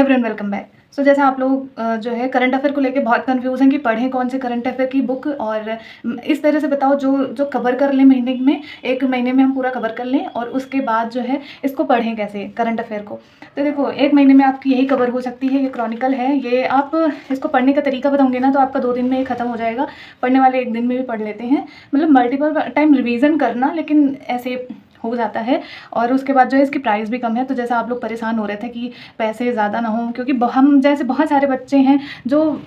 Everyone, welcome back. सो जैसे आप लोग जो है करंट अफेयर को लेके बहुत कंफ्यूज हैं कि पढ़ें कौन से करंट अफेयर की बुक, और इस तरह से बताओ जो जो कवर कर लें महीने में, एक महीने में हम पूरा कवर कर लें और उसके बाद जो है इसको पढ़ें कैसे करंट अफेयर को। तो देखो, एक महीने में आपकी यही कवर हो सकती है। ये क्रॉनिकल है, ये आप इसको पढ़ने का तरीका बताऊंगे ना तो आपका 2 दिन में ये खत्म हो जाएगा। पढ़ने वाले 1 दिन में भी पढ़ लेते हैं, मतलब मल्टीपल टाइम रिवीजन करना, लेकिन ऐसे हो जाता है। और उसके बाद जो है इसकी प्राइस भी कम है। तो जैसा आप लोग परेशान हो रहे थे कि पैसे ज़्यादा ना हों, क्योंकि हम जैसे बहुत सारे बच्चे हैं जो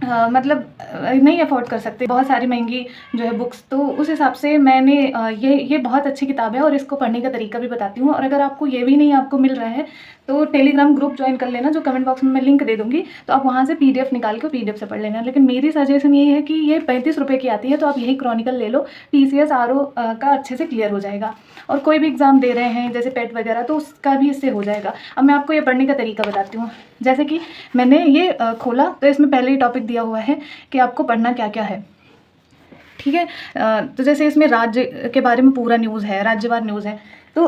मतलब नहीं अफोर्ड कर सकते बहुत सारी महंगी जो है बुक्स। तो उस हिसाब से मैंने ये बहुत अच्छी किताब है और इसको पढ़ने का तरीका भी बताती हूँ। और अगर आपको ये भी नहीं आपको मिल रहा है तो टेलीग्राम ग्रुप ज्वाइन कर लेना, जो कमेंट बॉक्स में मैं लिंक दे दूँगी, तो आप वहाँ से PDF निकाल के PDF से पढ़ लेना। लेकिन मेरी सजेशन ये है कि ये 35 रुपये की आती है, तो आप यही क्रॉनिकल ले लो। TCS RO का अच्छे से क्लियर हो जाएगा। और कोई भी एग्ज़ाम दे रहे हैं जैसे पेट वगैरह, तो उसका भी इससे हो जाएगा। अब मैं आपको ये पढ़ने का तरीका बताती हूँ। जैसे कि मैंने ये खोला तो इसमें पहले ही टॉपिक दिया हुआ है कि आपको पढ़ना क्या क्या है, ठीक है। तो जैसे इसमें राज्य के बारे में पूरा न्यूज़ है, राज्यवार न्यूज़ है। तो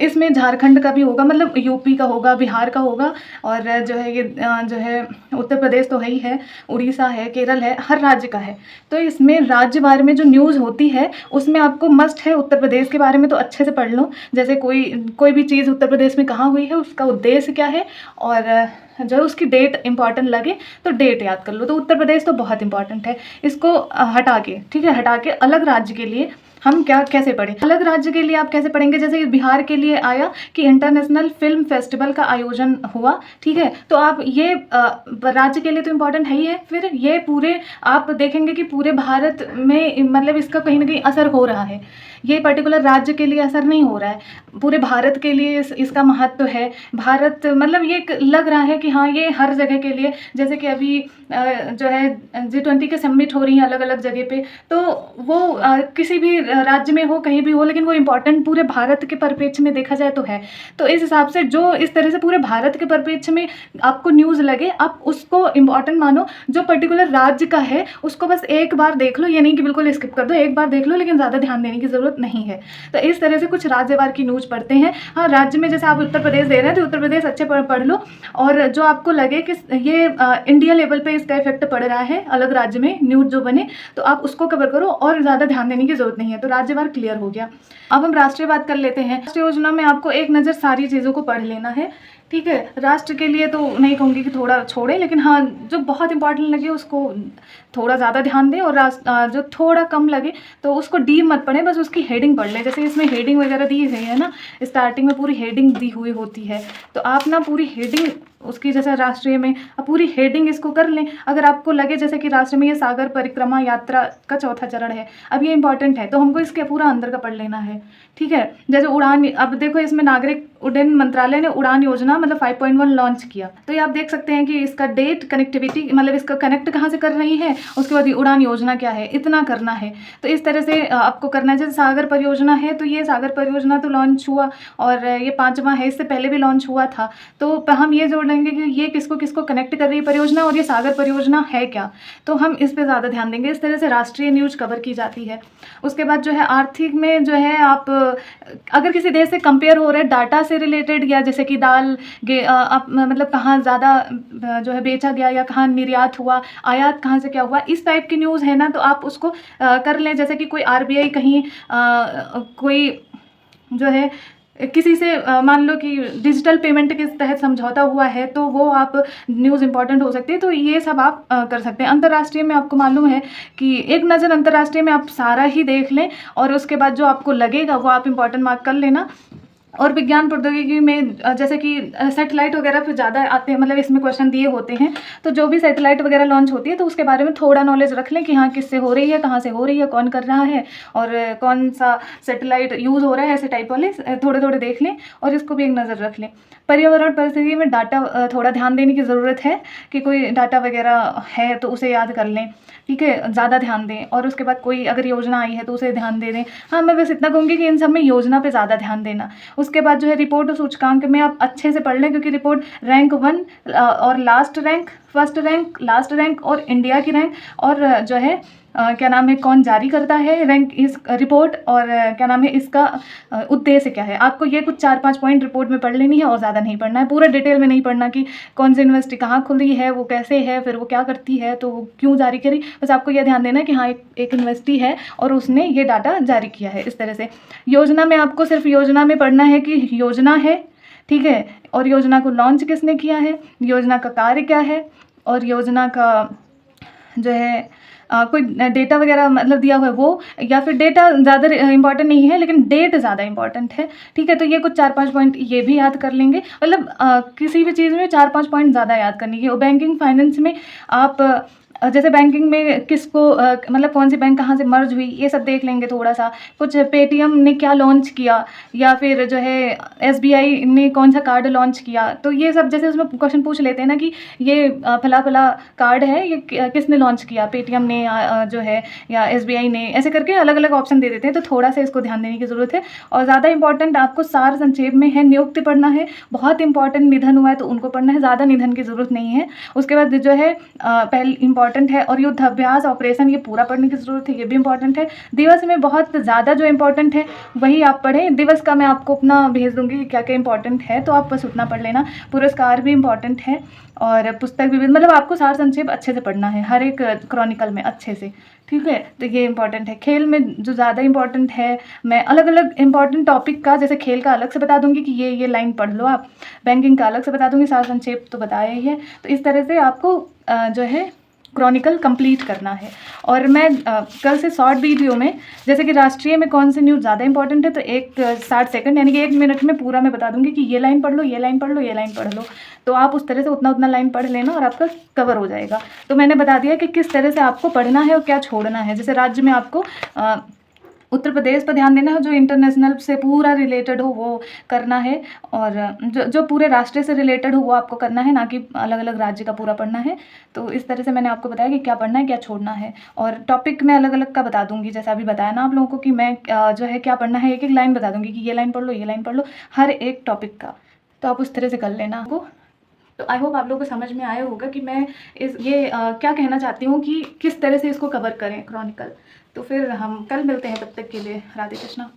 इसमें झारखंड का भी होगा, मतलब यूपी का होगा, बिहार का होगा, और जो है ये जो है उत्तर प्रदेश तो है ही है, उड़ीसा है, केरल है, हर राज्य का है। तो इसमें राज्यवार में जो न्यूज़ होती है उसमें आपको मस्ट है उत्तर प्रदेश के बारे में तो अच्छे से पढ़ लो। जैसे कोई भी चीज़ उत्तर प्रदेश में कहाँ हुई है, उसका उद्देश्य क्या है, और जो उसकी डेट इंपॉर्टेंट लगे तो डेट याद कर लो। तो उत्तर प्रदेश तो बहुत इंपॉर्टेंट है। इसको हटा के, ठीक है, हटा के अलग राज्य के लिए हम कैसे पढ़ें। अलग राज्य के लिए आप कैसे पढ़ेंगे, जैसे बिहार के लिए आया कि इंटरनेशनल फिल्म फेस्टिवल का आयोजन हुआ, ठीक है। तो आप ये राज्य के लिए तो इम्पॉर्टेंट है ही है। फिर ये पूरे आप देखेंगे कि पूरे भारत में मतलब इसका कहीं ना कहीं असर हो रहा है। ये पर्टिकुलर राज्य के लिए असर नहीं हो रहा है, पूरे भारत के लिए इसका महत्व है। भारत मतलब ये लग रहा है कि हाँ ये हर जगह के लिए, जैसे कि अभी जो है G20 के समिट हो रही हैं अलग अलग जगह पे, तो वो किसी भी राज्य में हो, कहीं भी हो, लेकिन वो इम्पॉर्टेंट पूरे भारत के परिप्रेक्ष्य में देखा जाए तो है। तो इस हिसाब से जो इस तरह से पूरे भारत के परिप्रेक्ष्य में आपको न्यूज़ लगे, आप उसको इम्पॉर्टेंट मानो। जो पर्टिकुलर राज्य का है उसको बस एक बार देख लो, ये नहीं कि बिल्कुल स्किप कर दो, एक बार देख लो, लेकिन ज़्यादा ध्यान देने की ज़रूरत नहीं है। तो इस तरह से कुछ राज्यवार की न्यूज़ पढ़ते हैं। हाँ, राज्य में जैसे आप उत्तर प्रदेश दे रहे हैं तो उत्तर प्रदेश अच्छे पढ़ लो, और जो आपको लगे कि ये इंडिया लेवल पे इसका इफेक्ट पड़ रहा है अलग राज्य में न्यूज़ जो बने, तो आप उसको कवर करो और ज़्यादा ध्यान देने की ज़रूरत नहीं है। तो राज्यवार क्लियर हो गया। अब हम राष्ट्रीय बात कर लेते हैं। राष्ट्रीय योजना में आपको एक नज़र सारी चीज़ों को पढ़ लेना है, ठीक है। राष्ट्र के लिए तो नहीं कहूँगी कि थोड़ा छोड़े, लेकिन हाँ जो बहुत इंपॉर्टेंट लगे उसको थोड़ा ज़्यादा ध्यान दें, और जो थोड़ा कम लगे तो उसको डीप मत पढ़ें, बस उसकी हेडिंग पढ़ लें। जैसे इसमें हेडिंग वगैरह दी गई है ना, स्टार्टिंग में पूरी हेडिंग दी हुई होती है, तो आप ना पूरी हेडिंग उसकी, जैसे राष्ट्रीय में अब पूरी हेडिंग इसको कर लें। अगर आपको लगे जैसे कि राष्ट्र में ये सागर परिक्रमा यात्रा का 4था चरण है, अब ये इंपॉर्टेंट है तो हमको इसके पूरा अंदर का पढ़ लेना है, ठीक है। जैसे उड़ान, अब देखो इसमें नागरिक उड्डयन मंत्रालय ने उड़ान योजना मतलब 5.1 लॉन्च किया, तो ये आप देख सकते हैं कि इसका डेट, कनेक्टिविटी, मतलब इसका कनेक्ट कहाँ से कर रही है, उसके बाद ये उड़ान योजना क्या है, इतना करना है। तो इस तरह से आपको करना है। जैसे सागर परियोजना है तो ये सागर परियोजना तो लॉन्च हुआ, और ये 5वां है, इससे पहले भी लॉन्च हुआ था। तो हम ये जोड़ लेंगे कि ये किसको किसको कनेक्ट कर रही है परियोजना, और ये सागर परियोजना है क्या, तो हम इस पर ज़्यादा ध्यान देंगे। इस तरह से राष्ट्रीय न्यूज़ कवर की जाती है। उसके बाद जो है आर्थिक में जो है, आप अगर किसी देश से कंपेयर हो रहे हैं डाटा से रिलेटेड, या जैसे कि दाल आप मतलब कहाँ ज़्यादा जो है बेचा गया, या कहाँ निर्यात हुआ, आयात कहाँ से क्या हुआ, इस टाइप की न्यूज़ है ना, तो आप उसको कर लें। जैसे कि कोई RBI कहीं कोई जो है किसी से मान लो कि डिजिटल पेमेंट के तहत समझौता हुआ है, तो वो आप न्यूज़ इंपॉर्टेंट हो सकती है। तो ये सब आप कर सकते हैं। अंतर्राष्ट्रीय में आपको मालूम है कि एक नज़र अंतर्राष्ट्रीय में आप सारा ही देख लें, और उसके बाद जो आपको लगेगा वो आप इंपॉर्टेंट मार्क कर लेना। और विज्ञान प्रौद्योगिकी में जैसे कि सैटेलाइट वगैरह फिर ज़्यादा आते हैं, मतलब इसमें क्वेश्चन दिए होते हैं। तो जो भी सैटेलाइट वगैरह लॉन्च होती है तो उसके बारे में थोड़ा नॉलेज रख लें कि हाँ किससे हो रही है, कहाँ से हो रही है, कौन कर रहा है, और कौन सा सैटेलाइट यूज़ हो रहा है, ऐसे टाइप वाले थोड़े थोड़े देख लें, और इसको भी एक नज़र रख लें। पर्यावरण परिस्थिति में डाटा थोड़ा ध्यान देने की ज़रूरत है कि कोई डाटा वगैरह है तो उसे याद कर लें, ठीक है, ज़्यादा ध्यान दें। और उसके बाद कोई अगर योजना आई है तो उसे ध्यान दे दें। हाँ, मैं बस इतना कहूँगी कि इन सब में योजना पे ज़्यादा ध्यान देना। उसके बाद जो है रिपोर्ट और सूचकांक में आप अच्छे से पढ़ लें, क्योंकि रिपोर्ट रैंक 1 और last rank, first rank, last rank, और इंडिया की रैंक, और जो है क्या नाम है, कौन जारी करता है रैंक इस रिपोर्ट, और क्या नाम है, इसका उद्देश्य क्या है। आपको ये कुछ 4-5 पॉइंट रिपोर्ट में पढ़ लेनी है और ज़्यादा नहीं पढ़ना है, पूरा डिटेल में नहीं पढ़ना कि कौन सी यूनिवर्सिटी कहाँ खुली है, वो कैसे है, फिर वो क्या करती है, तो वो क्यों जारी करी। बस आपको ये ध्यान देना है कि हाँ, एक यूनिवर्सिटी है और उसने ये डाटा जारी किया है। इस तरह से योजना में आपको सिर्फ योजना में पढ़ना है कि योजना है, ठीक है, और योजना को लॉन्च किसने किया है, योजना का कार्य क्या है, और योजना का जो है कोई डेटा वगैरह मतलब दिया हुआ है वो, या फिर डेटा ज़्यादा इंपॉर्टेंट नहीं है लेकिन डेट ज़्यादा इंपॉर्टेंट है, ठीक है। तो ये कुछ 4-5 पॉइंट ये भी याद कर लेंगे, मतलब किसी भी चीज़ में 4-5 पॉइंट ज़्यादा याद करनी है। और बैंकिंग फाइनेंस में आप जैसे बैंकिंग में किसको मतलब कौन सी बैंक कहाँ से मर्ज हुई, ये सब देख लेंगे थोड़ा सा। कुछ पेटीएम ने क्या लॉन्च किया, या फिर जो है एसबीआई ने कौन सा कार्ड लॉन्च किया, तो ये सब जैसे उसमें क्वेश्चन पूछ लेते हैं ना कि ये फला फला कार्ड है, ये किसने लॉन्च किया, पेटीएम ने जो है या एसबीआई ने, ऐसे करके अलग अलग ऑप्शन दे देते हैं। तो थोड़ा सा इसको ध्यान देने की ज़रूरत है। और ज़्यादा इंपॉर्टेंट आपको सार संक्षेप में है नियुक्ति पढ़ना है, बहुत इंपॉर्टेंट निधन हुआ है तो उनको पढ़ना है, ज़्यादा निधन की ज़रूरत नहीं है। उसके बाद जो है पहले इंपॉर्टेंट है, और युद्धाभ्यास ऑपरेशन ये पूरा पढ़ने की ज़रूरत है, ये भी इंपॉर्टेंट है। दिवस में बहुत ज़्यादा जो इंपॉर्टेंट है वही आप पढ़ें। दिवस का मैं आपको अपना भेज दूँगी कि क्या क्या इंपॉर्टेंट है, तो आप बस उतना पढ़ लेना। पुरस्कार भी इंपॉर्टेंट है, और पुस्तक भी, मतलब आपको सार संक्षेप अच्छे से पढ़ना है हर एक क्रॉनिकल में अच्छे से, ठीक है। तो ये इंपॉर्टेंट है। खेल में जो ज़्यादा इंपॉर्टेंट है, मैं अलग अलग इंपॉर्टेंट टॉपिक का, जैसे खेल का अलग से बता दूंगी कि ये लाइन पढ़ लो आप, बैंकिंग का अलग से बता दूंगी, सार संक्षेप तो बताया ही है। तो इस तरह से आपको जो है क्रॉनिकल कंप्लीट करना है। और मैं कल से शॉर्ट वीडियो में, जैसे कि राष्ट्रीय में कौन सी न्यूज़ ज़्यादा इंपॉर्टेंट है, तो 60 सेकंड यानी कि 1 मिनट में पूरा मैं बता दूंगी कि ये लाइन पढ़ लो, ये लाइन पढ़ लो, ये लाइन पढ़ लो। तो आप उस तरह से उतना लाइन पढ़ लेना और आपका कवर हो जाएगा। तो मैंने बता दिया कि किस तरह से आपको पढ़ना है और क्या छोड़ना है। जैसे राज्य में आपको उत्तर प्रदेश पर ध्यान देना है, जो इंटरनेशनल से पूरा रिलेटेड हो वो करना है, और जो पूरे राष्ट्र से रिलेटेड हो वो आपको करना है, ना कि अलग अलग राज्य का पूरा पढ़ना है। तो इस तरह से मैंने आपको बताया कि क्या पढ़ना है क्या छोड़ना है, और टॉपिक मैं अलग अलग का बता दूंगी। जैसा अभी बताया ना आप लोगों को कि मैं जो है क्या पढ़ना है, एक एक लाइन बता दूंगी कि ये लाइन पढ़ लो, ये लाइन पढ़ लो, हर एक टॉपिक का। तो आप उस तरह से कर लेना आपको। तो आई होप आप लोगों को समझ में आया होगा कि मैं क्या कहना चाहती हूँ कि किस तरह से इसको कवर करें क्रॉनिकल। तो फिर हम कल मिलते हैं, तब तक के लिए राधे कृष्णा।